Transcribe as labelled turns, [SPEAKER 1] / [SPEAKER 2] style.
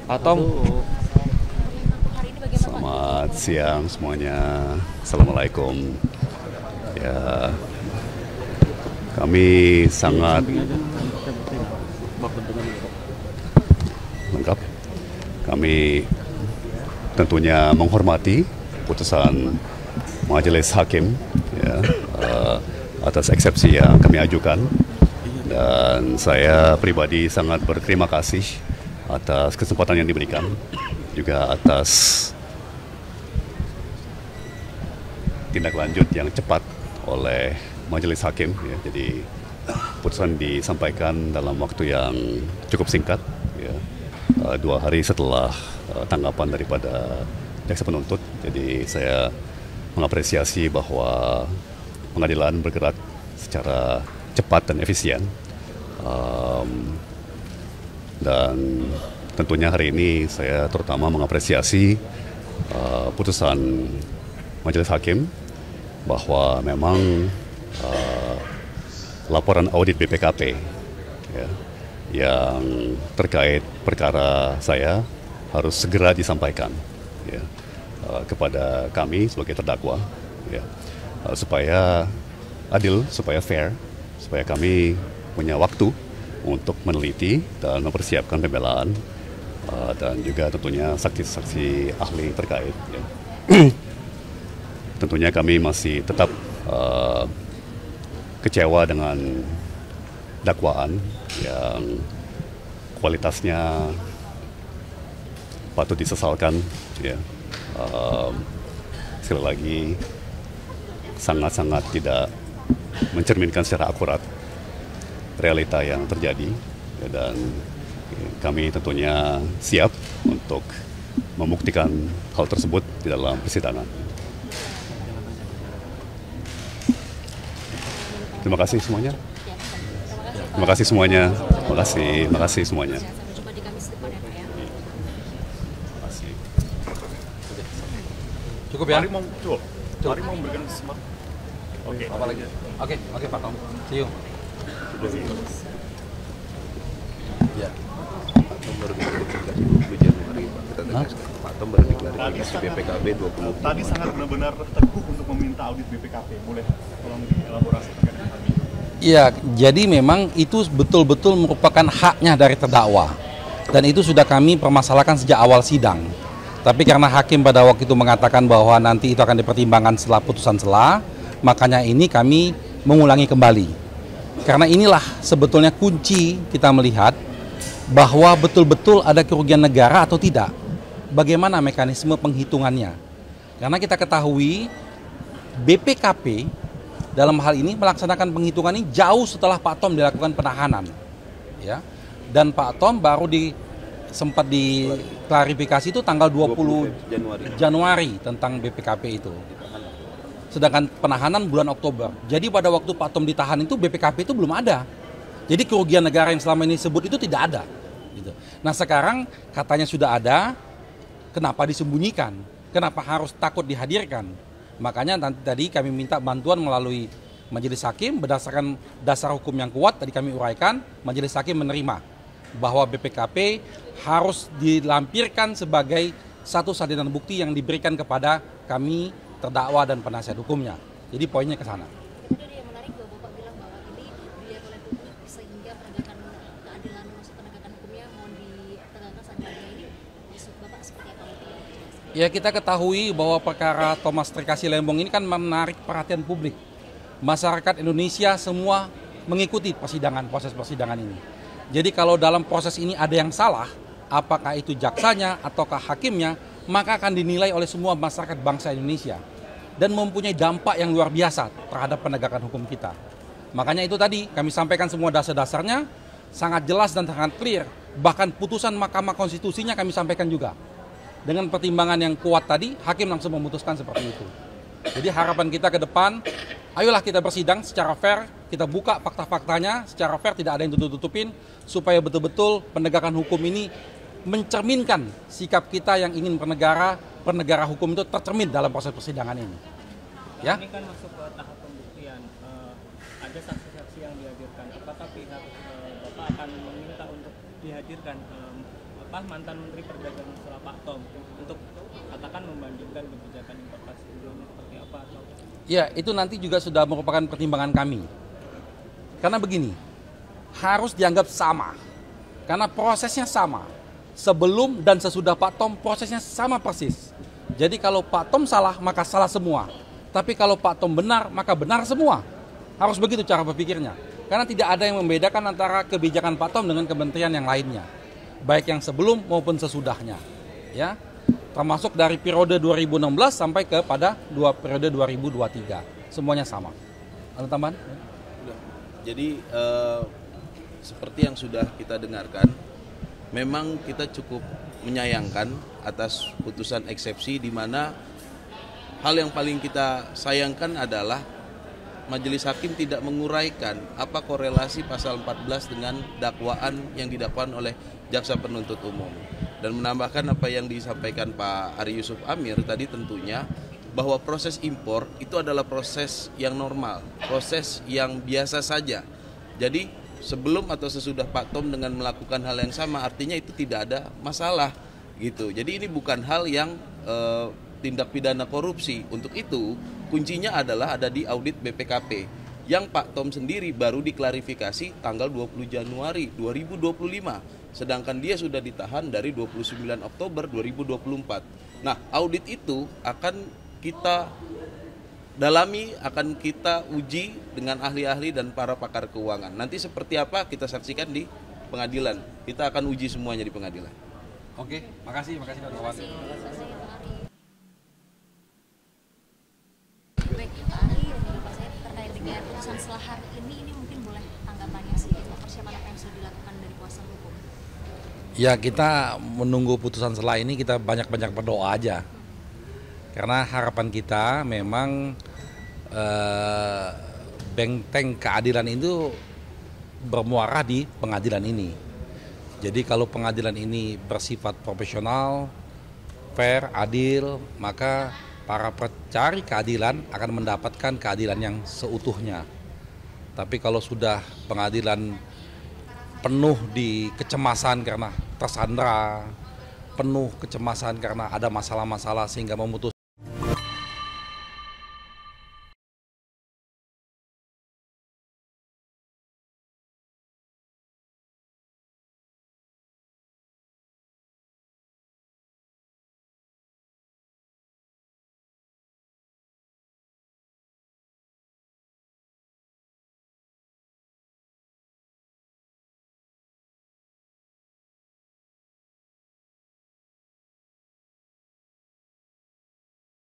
[SPEAKER 1] Atom.
[SPEAKER 2] Selamat siang semuanya. Assalamualaikum. Ya, kami sangat lengkap. Kami tentunya menghormati putusan Majelis Hakim ya, atas eksepsi yang kami ajukan, dan saya pribadi sangat berterima kasih atas kesempatan yang diberikan, juga atas tindak lanjut yang cepat oleh Majelis Hakim ya. Jadi putusan disampaikan dalam waktu yang cukup singkat ya, 2 hari setelah tanggapan daripada jaksa penuntut. Jadi saya mengapresiasi bahwa pengadilan bergerak secara cepat dan efisien, dan tentunya hari ini saya terutama mengapresiasi putusan Majelis Hakim bahwa memang laporan audit BPKP ya, yang terkait perkara saya harus segera disampaikan ya, kepada kami sebagai terdakwa ya, supaya adil, supaya fair, supaya kami punya waktu untuk meneliti dan mempersiapkan pembelaan, dan juga tentunya saksi-saksi ahli terkait ya. Tentunya kami masih tetap kecewa dengan dakwaan yang kualitasnya patut disesalkan ya. Sekali lagi sangat-sangat tidak mencerminkan secara akurat realita yang terjadi ya, dan kami tentunya siap untuk membuktikan hal tersebut di dalam persidangan. Terima kasih semuanya. Terima kasih semuanya. Terima kasih semuanya.
[SPEAKER 1] Cukup ya?
[SPEAKER 3] Mari mau memberikan kesempatan.
[SPEAKER 1] Oke. Apa lagi? Oke Pak Tom. See you.
[SPEAKER 3] Ya. Pak Tom baru diklarifikasi 20 Januari, Pak. Kita tegaskan. Pak Tom baru diklarifikasi BPKB 20.
[SPEAKER 4] Tadi sangat benar-benar teguh untuk meminta audit BPKP. Boleh tolong dielaborasi terkait dengan hal ini?
[SPEAKER 1] Iya, jadi memang itu betul-betul merupakan haknya dari terdakwa. Dan itu sudah kami permasalahkan sejak awal sidang. Tapi karena hakim pada waktu itu mengatakan bahwa nanti itu akan dipertimbangkan setelah putusan sela, makanya ini kami mengulangi kembali. Karena inilah sebetulnya kunci kita melihat bahwa betul-betul ada kerugian negara atau tidak. Bagaimana mekanisme penghitungannya? Karena kita ketahui BPKP dalam hal ini melaksanakan penghitungan ini jauh setelah Pak Tom dilakukan penahanan, ya. Dan Pak Tom baru sempat diklarifikasi itu tanggal 20 Januari tentang BPKP itu. Sedangkan penahanan bulan Oktober. Jadi pada waktu Pak Tom ditahan itu BPKP itu belum ada. Jadi kerugian negara yang selama ini disebut itu tidak ada. Gitu. Nah sekarang katanya sudah ada, kenapa disembunyikan? Kenapa harus takut dihadirkan? Makanya nanti tadi kami minta bantuan melalui Majelis Hakim berdasarkan dasar hukum yang kuat, tadi kami uraikan, Majelis Hakim menerima bahwa BPKP harus dilampirkan sebagai satu salinan bukti yang diberikan kepada kami terdakwa dan penasihat hukumnya. Jadi poinnya ke sana.
[SPEAKER 5] Tadi yang menarik bahwa Bapak bilang bahwa ini dilihat oleh publik sehingga penegakan keadilan maksud penegakan hukumnya mau ditegakkan saat ini, maksud Bapak seperti apa?
[SPEAKER 1] Ya kita ketahui bahwa perkara Thomas Trikasi Lembong ini kan menarik perhatian publik. Masyarakat Indonesia semua mengikuti proses persidangan ini. Jadi kalau dalam proses ini ada yang salah, apakah itu jaksanya ataukah hakimnya, maka akan dinilai oleh semua masyarakat bangsa Indonesia dan mempunyai dampak yang luar biasa terhadap penegakan hukum kita. Makanya itu tadi kami sampaikan semua dasar-dasarnya sangat jelas dan sangat clear. Bahkan putusan Mahkamah Konstitusinya kami sampaikan juga. Dengan pertimbangan yang kuat tadi, hakim langsung memutuskan seperti itu. Jadi harapan kita ke depan, ayolah kita bersidang secara fair, kita buka fakta-faktanya secara fair, tidak ada yang tutup-tutupin, supaya betul-betul penegakan hukum ini mencerminkan sikap kita yang ingin bernegara hukum itu tercermin dalam proses persidangan ini. Ya?
[SPEAKER 6] Ini kan masuk ke tahap pembuktian, ada saksi-saksi yang dihadirkan. Apakah pihak Bapak akan meminta untuk dihadirkan mantan Menteri Perdagangan setelah Pak Tom untuk katakan membandingkan kebijakan importasi sebelumnya seperti apa atau
[SPEAKER 1] Ya, itu nanti juga sudah merupakan pertimbangan kami. Karena begini, harus dianggap sama. Karena prosesnya sama. Sebelum dan sesudah Pak Tom prosesnya sama persis. Jadi kalau Pak Tom salah, maka salah semua. Tapi kalau Pak Tom benar, maka benar semua. Harus begitu cara berpikirnya. Karena tidak ada yang membedakan antara kebijakan Pak Tom dengan kementerian yang lainnya. Baik yang sebelum maupun sesudahnya. Ya, termasuk dari periode 2016 sampai kepada periode 2023. Semuanya sama. Ada tambahan?
[SPEAKER 3] Jadi seperti yang sudah kita dengarkan, memang kita cukup menyayangkan atas putusan eksepsi, di mana hal yang paling kita sayangkan adalah Majelis Hakim tidak menguraikan apa korelasi pasal 14 dengan dakwaan yang didakwakan oleh jaksa penuntut umum. Dan menambahkan apa yang disampaikan Pak Ari Yusuf Amir tadi, tentunya bahwa proses impor itu adalah proses yang normal, proses yang biasa saja. Jadi sebelum atau sesudah Pak Tom dengan melakukan hal yang sama, artinya itu tidak ada masalah gitu. Jadi ini bukan hal yang tindak pidana korupsi. Untuk itu kuncinya adalah ada di audit BPKP yang Pak Tom sendiri baru diklarifikasi tanggal 20 Januari 2025. Sedangkan dia sudah ditahan dari 29 Oktober 2024. Nah, audit itu akan kita dalami, akan kita uji dengan ahli-ahli dan para pakar keuangan. Nanti seperti apa kita saksikan di pengadilan. Kita akan uji semuanya di pengadilan.
[SPEAKER 1] Oke, makasih kawan-kawan.
[SPEAKER 5] Baik, Pak Ari dan juga Pak Said, terkait dengan putusan setelah hari ini mungkin boleh tanggapannya sih, persiapan apa yang sudah dilakukan dari kuasa hukum?
[SPEAKER 1] Ya, kita menunggu putusan setelah ini, kita banyak-banyak berdoa aja. Karena harapan kita memang benteng keadilan itu bermuara di pengadilan ini. Jadi kalau pengadilan ini bersifat profesional, fair, adil, maka para pencari keadilan akan mendapatkan keadilan yang seutuhnya. Tapi kalau sudah pengadilan penuh di kecemasan karena tersandra, penuh kecemasan karena ada masalah-masalah sehingga memutus